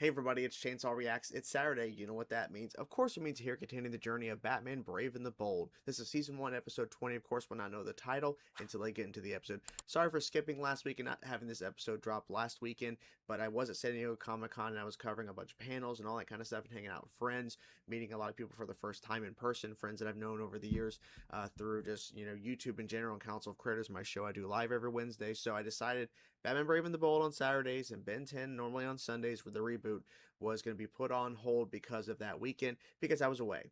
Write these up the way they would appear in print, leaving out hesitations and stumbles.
Hey everybody, it's Chainsaw Reacts. It's Saturday. You know what that means. Of course, it means here continuing the journey of Batman Brave and the Bold. This is Season 1, Episode 20. Of course, when I know the title until I get into the episode. Sorry for skipping last week and not having this episode drop last weekend, but I was at San Diego Comic-Con and I was covering a bunch of panels and all that kind of stuff and hanging out with friends, meeting a lot of people for the first time in person, friends that I've known over the years through just, YouTube in general, and Council of Critters, my show I do live every Wednesday. So I decided Batman Brave and the Bold on Saturdays and Ben 10 normally on Sundays with the reboot was going to be put on hold because of that weekend because I was away.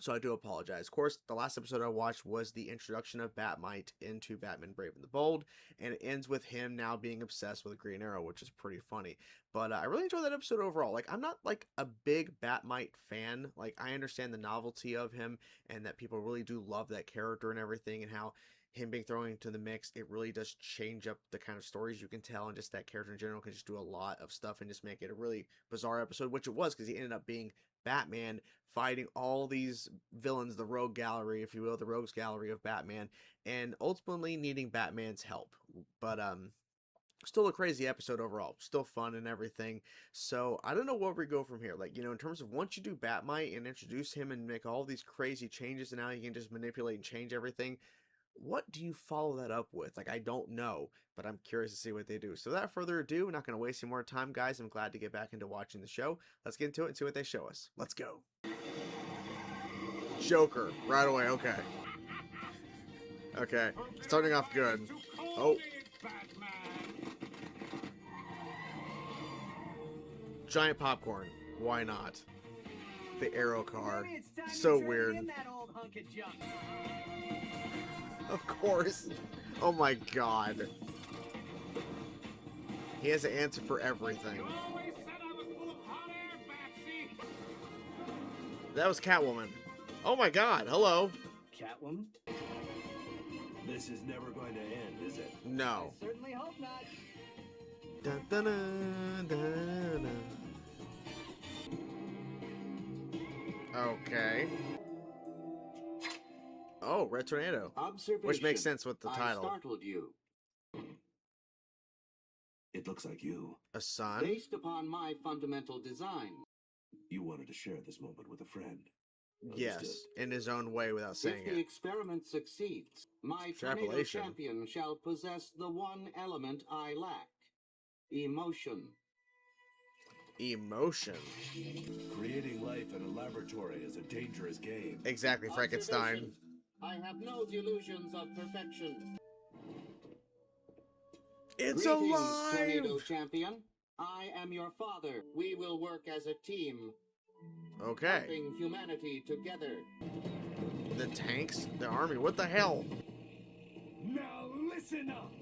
So I do apologize. Of course, the last episode I watched was the introduction of Mite into Batman Brave and the Bold, and it ends with him now being obsessed with Green Arrow, which is pretty funny. But I really enjoyed that episode overall. Like, I'm not like a big Mite fan. Like, I understand the novelty of him and that people really do love that character and everything, and how him being thrown into the mix, it really does change up the kind of stories you can tell, and just that character in general can just do a lot of stuff and just make it a really bizarre episode, which it was, because he ended up being Batman fighting all these villains, the rogue gallery, if you will, the rogues gallery of Batman, and ultimately needing Batman's help. But still a crazy episode overall, still fun and everything. So I don't know where we go from here. Like, in terms of once you do Batmite and introduce him and make all these crazy changes, and now you can just manipulate and change everything, what do you follow that up with? Like, I don't know, but I'm curious to see what they do. So without further ado, we're not going to waste any more time, guys. I'm glad to get back into watching the show. Let's get into it and see what they show us. Let's go. Joker, right away, okay. Okay, starting off good. Oh. Giant popcorn, why not? The Arrow car, so weird. Of course. Oh my god. He has an answer for everything. That was Catwoman. Oh my god, hello. Catwoman? This is never going to end, is it? No. I certainly hope not. Dun, dun, dun, dun, dun. Okay. Oh, Red Tornado. Which makes sense with the title. I startled you. It looks like you. A son? Based upon my fundamental design. You wanted to share this moment with a friend. Yes, in his own way without saying it. If the experiment succeeds, my tornado champion shall possess the one element I lack. Emotion. Emotion. Creating life in a laboratory is a dangerous game. Exactly, Frankenstein. I have no delusions of perfection. It's Greetings, alive! Tornado champion. I am your father. We will work as a team. Okay. Helping humanity together. The tanks? The army? What the hell? Now listen up!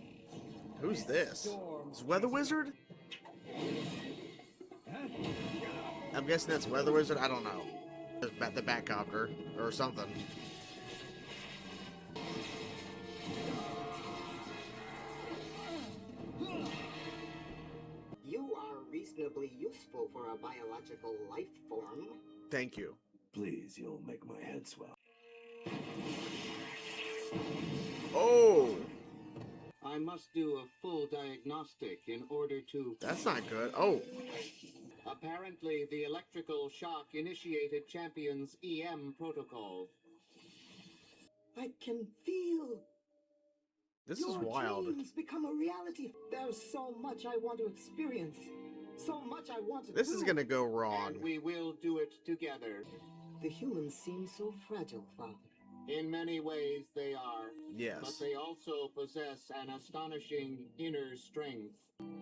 Who's this? Is Weather Wizard? I'm guessing that's Weather Wizard? I don't know. The Batcopter or something. You are reasonably useful for a biological life form. Thank you. Please, you'll make my head swell. Oh! I must do a full diagnostic in order to... That's not good. Oh! Apparently, the electrical shock initiated Champion's EM protocol. I can feel... This is wild. Your dreams become a reality. There's so much I want to experience. So much I want to do. This is gonna go wrong. And we will do it together. The humans seem so fragile, Father. In many ways, they are. Yes. But they also possess an astonishing inner strength.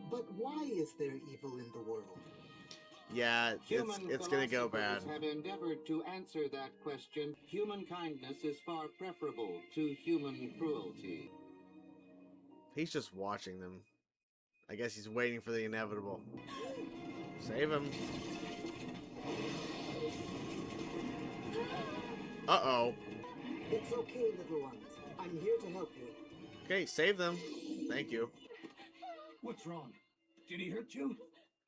But why is there evil in the world? Yeah, it's gonna go bad. Have endeavored to answer that question. Human kindness is far preferable to human cruelty. He's just watching them. I guess he's waiting for the inevitable. Save him. Uh-oh. It's okay, little ones. I'm here to help you. Okay, save them. Thank you. What's wrong? Did he hurt you?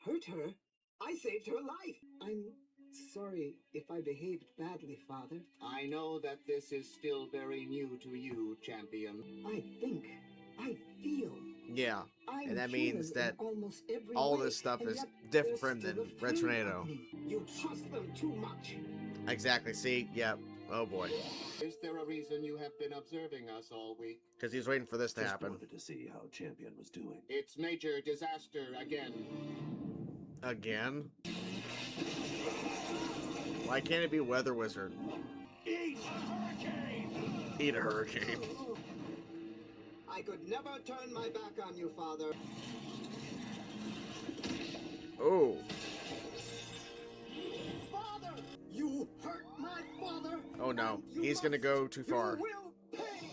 Hurt her? I saved her life. I'm sorry if I behaved badly, Father. I know that this is still very new to you, Champion. I think, I feel Yeah, I'm and that human means in that almost every all way, this stuff and is yet different they're for him than still a Red film Tornado. company. You trust them too much. Exactly. See, yep. Oh boy. Is there a reason you have been observing us all week? Because he was waiting for this to Just happen. wanted to see how Champion was doing. It's major disaster again. Again? Why can't it be Weather Wizard? Eat a hurricane! Eat a hurricane. I could never turn my back on you, Father. Oh. Father! You hurt my father! Oh no. and you He's gonna must- go too far. You will pay!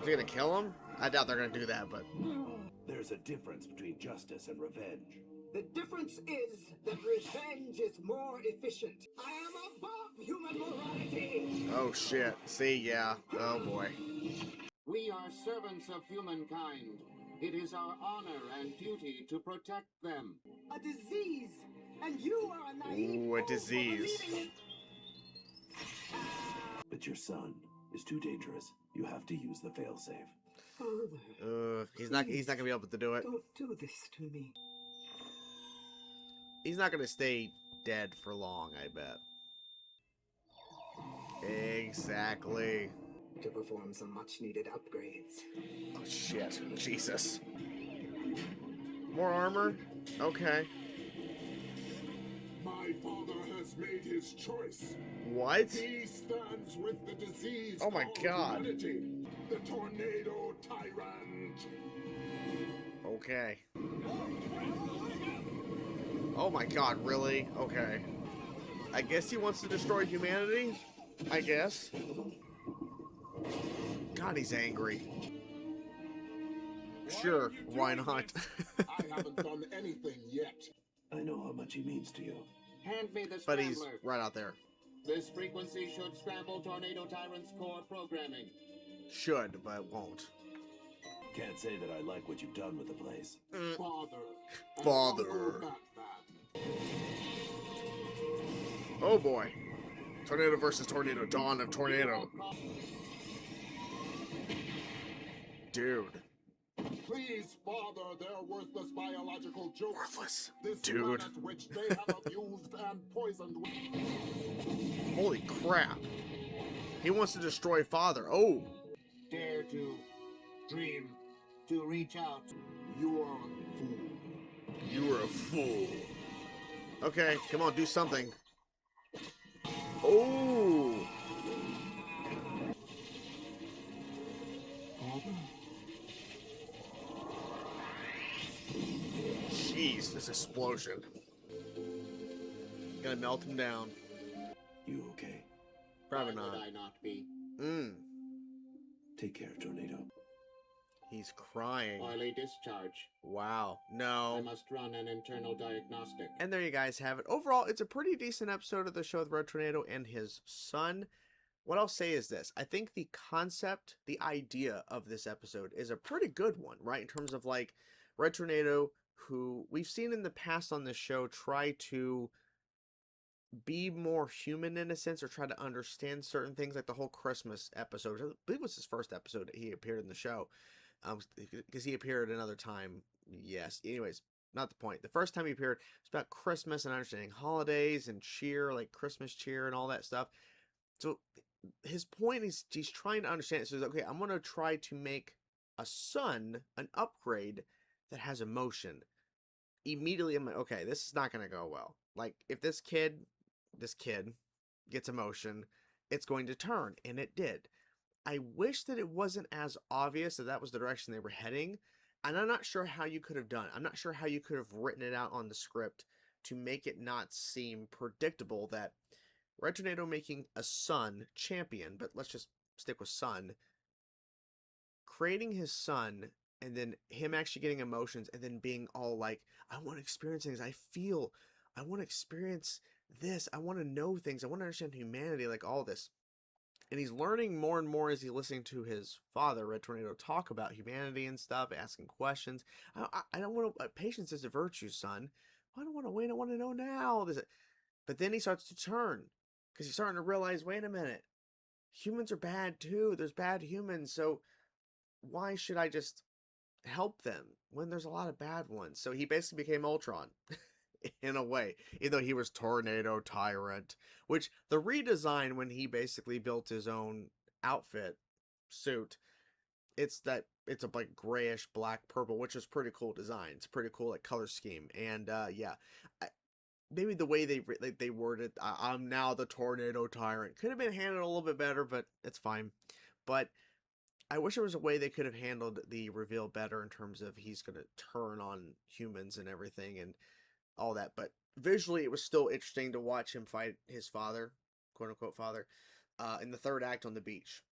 Is he gonna kill him? I doubt they're gonna do that, but... There's a difference between justice and revenge. The difference is that revenge is more efficient. I am above human morality! Oh shit. See, yeah. Oh boy. We are servants of humankind. It is our honor and duty to protect them. A disease! And you are a naive Ooh, a fool for disease. believing it. But your son is too dangerous. You have to use the failsafe. Father, He's not gonna be able to do it. don't do this to me. He's not gonna stay dead for long, I bet. Exactly. To perform some much-needed upgrades. Oh shit. Jesus. More armor? Okay. My father has made his choice. What? He stands with the disease. Oh my called God. humanity, the tornado tyrant. Okay. Oh my god, really? Okay. I guess he wants to destroy humanity? I guess. God, he's angry. Sure, why not? I haven't done anything yet. I know how much he means to you. Hand me the But scrambler. he's right out there. This frequency should scramble Tornado Tyrant's core programming. Should, but won't. Can't say that I like what you've done with the place. Father. and Father. Uncle Batman. Oh boy. Tornado versus Tornado. Dawn of Tornado. Dude. Please, Father, they're worthless biological jokes. Worthless. This Dude. planet which they have abused and poisoned. Holy crap. He wants to destroy Father. Oh. Dare to dream, to reach out. You are a fool. You were a fool. Okay, come on, do something. Oh. Jeez, this explosion. Gonna melt him down. You okay? Probably Why not. would I not be? Take care, Tornado. He's crying. Oily discharge. Wow. I No. must run an internal diagnostic. And there you guys have it. Overall, it's a pretty decent episode of the show with Red Tornado and his son. What I'll say is this. I think the concept, the idea of this episode is a pretty good one, right? In terms of like Red Tornado, who we've seen in the past on this show try to be more human in a sense, or try to understand certain things, like the whole Christmas episode. I believe it was his first episode he appeared in the show, because he appeared another time. Yes. Anyways, not the point. The first time he appeared, it's about Christmas and understanding holidays and cheer, like Christmas cheer and all that stuff. So his point is he's trying to understand it. So he's like, okay, I'm going to try to make a son an upgrade that has emotion. Immediately, I'm like, okay, this is not going to go well. Like, if this kid gets emotion, it's going to turn, and it did. I wish that it wasn't as obvious that that was the direction they were heading, and I'm not sure how you could have done it. I'm not sure how you could have written it out on the script to make it not seem predictable that Red Tornado making a son champion, but let's just stick with son, creating his son, and then him actually getting emotions, and then being all like, I want to experience things, I want to experience this, I want to know things, I want to understand humanity, like all this. And he's learning more and more as he's listening to his father, Red Tornado, talk about humanity and stuff, asking questions. I don't want to, patience is a virtue, son. I don't want to wait, I want to know now. But then he starts to turn, because he's starting to realize, wait a minute, humans are bad too, there's bad humans, so why should I just help them when there's a lot of bad ones? So he basically became Ultron in a way, even though he was Tornado Tyrant, which the redesign when he basically built his own outfit suit, it's a like grayish black purple, which is pretty cool design. It's pretty cool like color scheme. And yeah, maybe the way they worded I'm now the Tornado Tyrant could have been handled a little bit better, but it's fine. But I wish there was a way they could have handled the reveal better in terms of he's going to turn on humans and everything and all that. But visually, it was still interesting to watch him fight his father, quote unquote father, in the third act on the beach.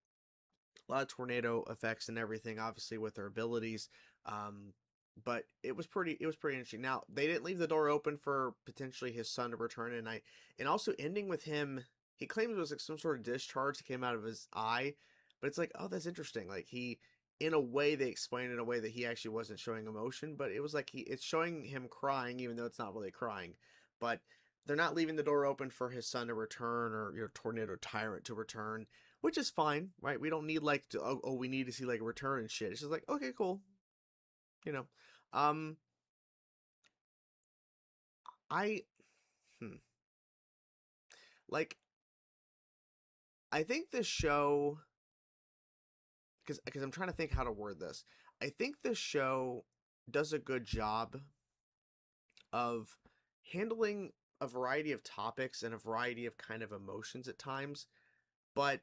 A lot of tornado effects and everything, obviously with their abilities. But it was pretty interesting. Now they didn't leave the door open for potentially his son to return, and also ending with him. He claims it was like some sort of discharge that came out of his eye, but it's like, oh, that's interesting. Like he, in a way, they explained in a way that he actually wasn't showing emotion, but it was like it's showing him crying, even though it's not really crying. But they're not leaving the door open for his son to return or Tornado Tyrant to return, which is fine, right? We don't need like we need to see like a return and shit. It's just like, okay, cool, you know. I like I think this show, because I'm trying to think how to word this. I think this show does a good job of handling a variety of topics and a variety of kind of emotions at times, but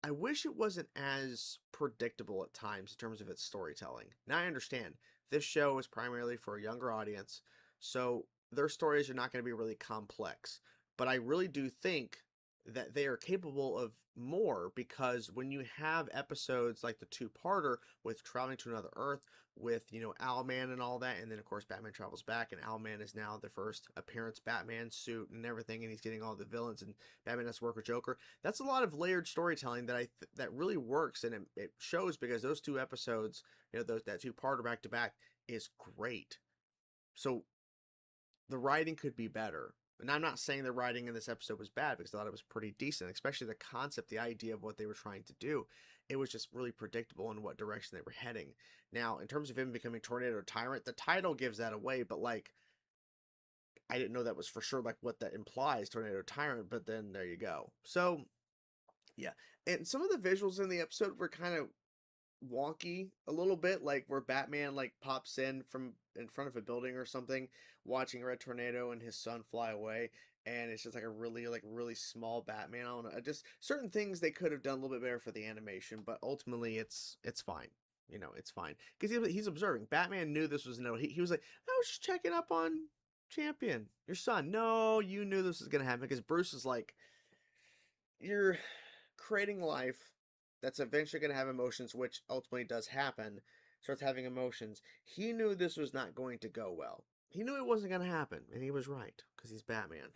I wish it wasn't as predictable at times in terms of its storytelling. Now I understand this show is primarily for a younger audience, so their stories are not going to be really complex, but I really do think that they are capable of more, because when you have episodes like the two-parter with traveling to another Earth with, Owlman and all that, and then of course Batman travels back and Owlman is now the first appearance Batman suit and everything, and he's getting all the villains and Batman has to work with Joker. That's a lot of layered storytelling that that really works, and it shows, because those two episodes, that two-parter back to back is great. So the writing could be better. And I'm not saying the writing in this episode was bad, because I thought it was pretty decent, especially the concept, the idea of what they were trying to do. It was just really predictable in what direction they were heading. Now, in terms of him becoming Tornado Tyrant, the title gives that away, but like, I didn't know that was for sure like what that implies, Tornado Tyrant, but then there you go. So, yeah. And some of the visuals in the episode were kind of wonky a little bit, like where Batman like pops in from in front of a building or something, watching Red Tornado and his son fly away, and it's just like a really small Batman. I don't know, just certain things they could have done a little bit better for the animation, but ultimately it's fine. It's fine, because he's observing. Batman knew this was he was like, I was just checking up on Champion, your son. No, you knew this was gonna happen, because Bruce is like, you're creating life that's eventually going to have emotions, which ultimately does happen, starts having emotions. He knew this was not going to go well. He knew it wasn't going to happen, and he was right, because he's Batman.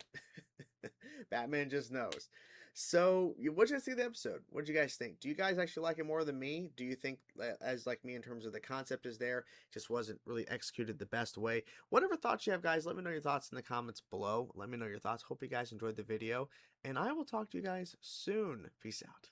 Batman just knows. So, what did you see the episode? What did you guys think? Do you guys actually like it more than me? Do you think, as like me, in terms of the concept is there, just wasn't really executed the best way? Whatever thoughts you have, guys, let me know your thoughts in the comments below. Let me know your thoughts. Hope you guys enjoyed the video, and I will talk to you guys soon. Peace out.